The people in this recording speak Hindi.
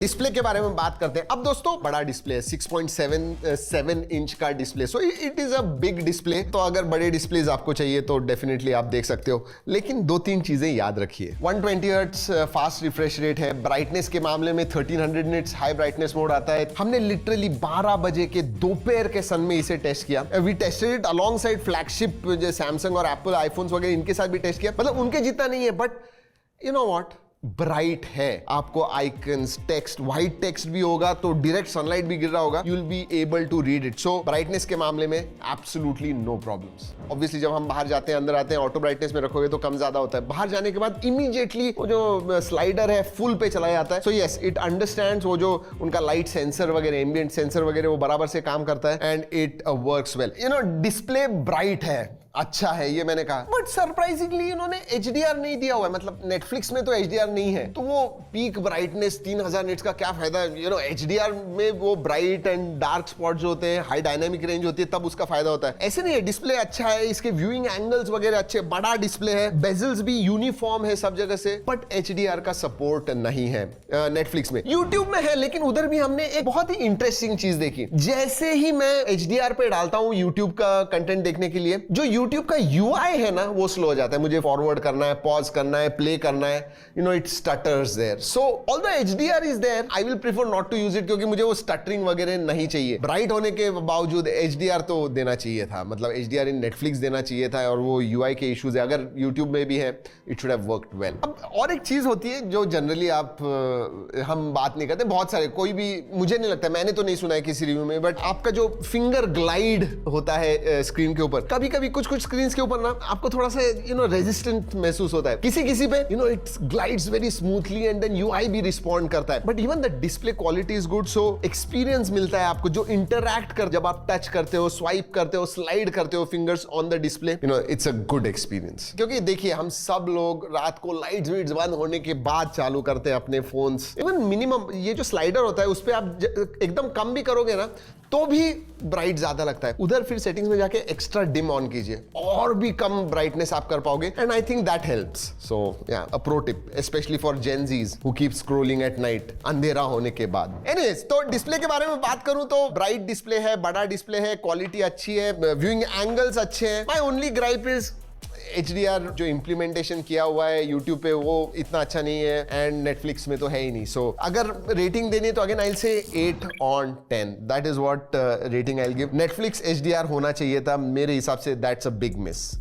डिस्प्ले के बारे में बात करते हैं। अब दोस्तों बड़ा डिस्प्ले है, 6.77 इंच का display, so it is a big display. तो अगर बड़े डिस्प्लेज आपको चाहिए तो डेफिनेटली आप देख सकते हो, लेकिन दो तीन चीजें याद रखिए। 120 हर्ट्ज फास्ट रिफ्रेश रेट है। ब्राइटनेस के मामले में 1300 निट्स हाई ब्राइटनेस मोड आता है। हमने लिटरली 12 बजे के दोपहर के सन में इसे टेस्ट किया। We tested it alongside flagship जो सैमसंग और एप्पल आईफोन्स वगैरह, इनके साथ भी टेस्ट किया। मतलब उनके जितना नहीं है, but you know what, bright है। आपको आइकन्स, टेक्स्ट, व्हाइट टेक्स्ट भी होगा तो डायरेक्ट सनलाइट भी गिर रहा होगा, you will be able to read it. So brightness के मामले में एब्सोल्युटली नो प्रॉब्लम्स। ऑब्वियसली जब हम बाहर जाते हैं, अंदर आते हैं, ऑटो ब्राइटनेस में रखोगे तो कम ज्यादा होता है। बाहर जाने के बाद इमीडिएटली वो जो स्लाइडर है फुल पे चला जाता है। सो यस, इट अंडरस्टैंड्स वो जो उनका लाइट सेंसर वगैरह, एम्बिएंट सेंसर वगैरह, वो बराबर से काम करता है and it works well. You know, display bright है, अच्छा है, ये मैंने कहा, बट सरप्राइजिंगली इन्होंने HDR नहीं दिया हुआ है। मतलब नेटफ्लिक्स में तो HDR नहीं है, तो वो पीक ब्राइटनेस 3000 निट्स का क्या फायदा है। यू नो, HDR में वो ब्राइट एंड डार्क स्पॉट जो होते हैं, हाई डायनेमिक रेंज होती है, तब उसका फायदा होता है। ऐसे नहीं है, डिस्प्ले अच्छा है, इसके व्यूइंग एंगल्स वगैरह अच्छे, बड़ा डिस्प्ले है, बेजल्स भी यूनिफॉर्म है सब जगह से, बट HDR का सपोर्ट नहीं है नेटफ्लिक्स में। यूट्यूब में है, लेकिन उधर भी हमने एक बहुत ही इंटरेस्टिंग चीज देखी। जैसे ही मैं HDR पे डालता हूं यूट्यूब का कंटेंट देखने के लिए, जो YouTube का UI है ना, वो स्लो हो जाता है। मुझे फॉरवर्ड करना है, पॉज करना है, प्ले करना है, you know, it stutters there. So although HDR is there, I will prefer not to use it, क्योंकि मुझे वो स्टटरिंग वगैरह नहीं चाहिए। ब्राइट होने के बावजूद HDR तो देना चाहिए था, मतलब HDR इन नेटफ्लिक्स देना चाहिए था, और वो UI के इश्यूज है, अगर YouTube में भी है, it should have worked well. अब और एक चीज होती है जो जनरली हम बात नहीं करते, बहुत सारे, कोई भी, मुझे नहीं लगता, मैंने तो नहीं सुना है किसी रिव्यू में, बट आपका जो फिंगर ग्लाइड होता है स्क्रीन के ऊपर, कभी कभी कुछ स्क्रीन के ऊपर ना आपको थोड़ा सा यू नो रेजिस्टेंट महसूस होता है। किसी पे you know it glides very smoothly and then UI भी रिस्पॉन्ड करता है, but even the display quality is good. So experience मिलता है आपको, जो इंटरैक्ट कर, जब आप टच करते हो, स्वाइप करते हो, स्लाइड करते हो fingers on the display, you know, it's a good experience. क्योंकि देखिए, हम सब लोग रात को लाइट्स वीट्स बंद होने के बाद चालू करते हैं अपने फोन्स। इवन मिनिमम ये जो स्लाइडर होता है, उस पर आप एकदम कम भी करोगे ना, तो भी ब्राइट ज्यादा लगता है। उधर फिर सेटिंग्स में जाके एक्स्ट्रा डिम ऑन कीजिए, और भी कम ब्राइटनेस आप कर पाओगे, and I think that helps. So yeah, a pro tip specially for gen Zs who keep scrolling at night, अंधेरा होने के बाद। एनीवेज, तो डिस्प्ले के बारे में बात करूं तो ब्राइट डिस्प्ले है, बड़ा डिस्प्ले है, क्वालिटी अच्छी है, व्यूइंग एंगल्स अच्छे हैं। My only gripe is HDR जो इम्प्लीमेंटेशन किया हुआ है YouTube पे, वो इतना अच्छा नहीं है, एंड Netflix में तो है ही नहीं। सो अगर रेटिंग देनी है तो again I will say 8 on 10, that is what rating I will give. Netflix HDR होना चाहिए था मेरे हिसाब से, दैट्स अ बिग मिस।